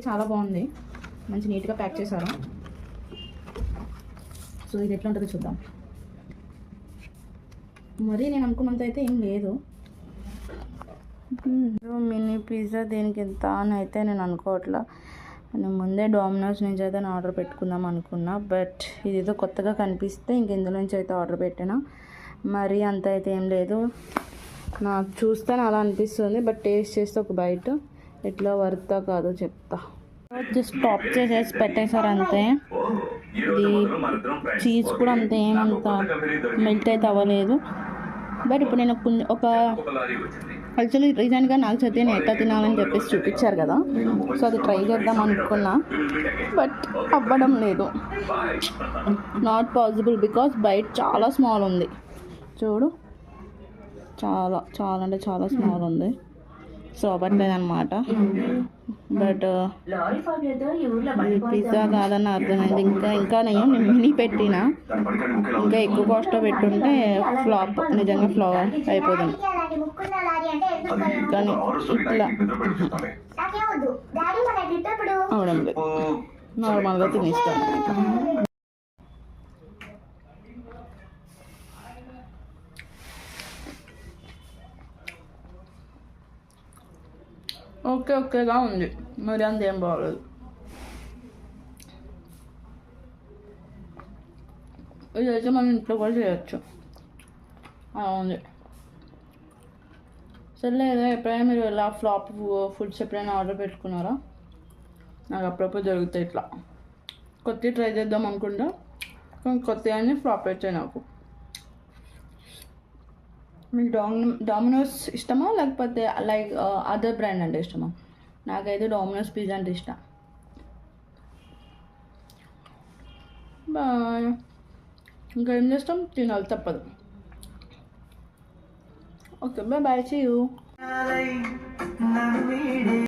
చాలా బాగుంది, మంచి నీట్గా ప్యాక్ చేశారు. సో ఇది ఎట్లా ఉంటుందో చూద్దాం. మరి నేను అనుకున్నంత అయితే ఏం లేదు. మినీ పిజ్జా దీనికి ఎంత అని అయితే నేను అనుకోవట్లా. నేను ముందే డామినోస్ నుంచి అయితే నేను ఆర్డర్ పెట్టుకుందాం అనుకున్నా, బట్ ఇదేదో కొత్తగా కనిపిస్తే ఇంక ఇందులో నుంచి అయితే ఆర్డర్ పెట్టినా. మరి అంత అయితే ఏం లేదు, నాకు చూస్తాను అలా అనిపిస్తుంది, బట్ టేస్ట్ చేస్తే ఒక బయట ఎట్లా వర్తా కాదో చెప్తా. జస్ట్ టాప్ చేసేసి పెట్టేశారు అంతే. ఇది చీజ్ కూడా అంతే ఏమంత మెల్ట్ అయితే అవ్వలేదు. బట్ ఇప్పుడు నేను ఒక యాక్చువల్లీ రీసెంట్గా నాకు చదివి నేను ఎట్లా తినాలని చెప్పేసి చూపించారు కదా, సో అది ట్రై చేద్దాం అనుకున్నా, బట్ అవ్వడం లేదు. నాట్ పాసిబుల్ బికాస్ బయట చాలా స్మాల్ ఉంది. చూడు, చాలా చాలా అంటే చాలా స్మాల్ ఉంది, సో అవ్వట్లేదు అనమాట. బట్ పిజ్జా కాదని అర్థమైంది. ఇంకా నేను మినీ పెట్టినా, ఇంకా ఎక్కువ కాస్ట్లో పెట్టుంటే ఫ్లాప్, నిజంగా ఫ్లాప్ అయిపోతుంది. కానీ ఇట్లా అవడం లేదు, నార్మల్గా తినేస్తాను. ఓకేగా ఉంది, మరి అంతేం బాగలేదు. ఇదైతే మనం ఇంట్లో కూడా చేయొచ్చు, అలా ఉంది. సరే, ఎప్పుడైనా మీరు ఇలా ఫ్లాప్ ఫుడ్స్ ఎప్పుడైనా ఆర్డర్ పెట్టుకున్నారా? నాకు అప్పుడప్పుడు జరుగుతాయి ఇట్లా. కొత్తవి ట్రై చేద్దాం అనుకుంటా, కానీ కొత్తవి ఫ్లాప్ అవుతాయి నాకు. మీకు డామినోస్ ఇష్టమా లేకపోతే లైక్ అదర్ బ్రాండ్ అంటే ఇష్టమా? నాకైతే డామినోస్ పిజ్జా అంటే ఇష్టం. బాయ్. ఇంకా ఏం చేస్తాం, తినాలి తప్పదు. Okay, bye, see you.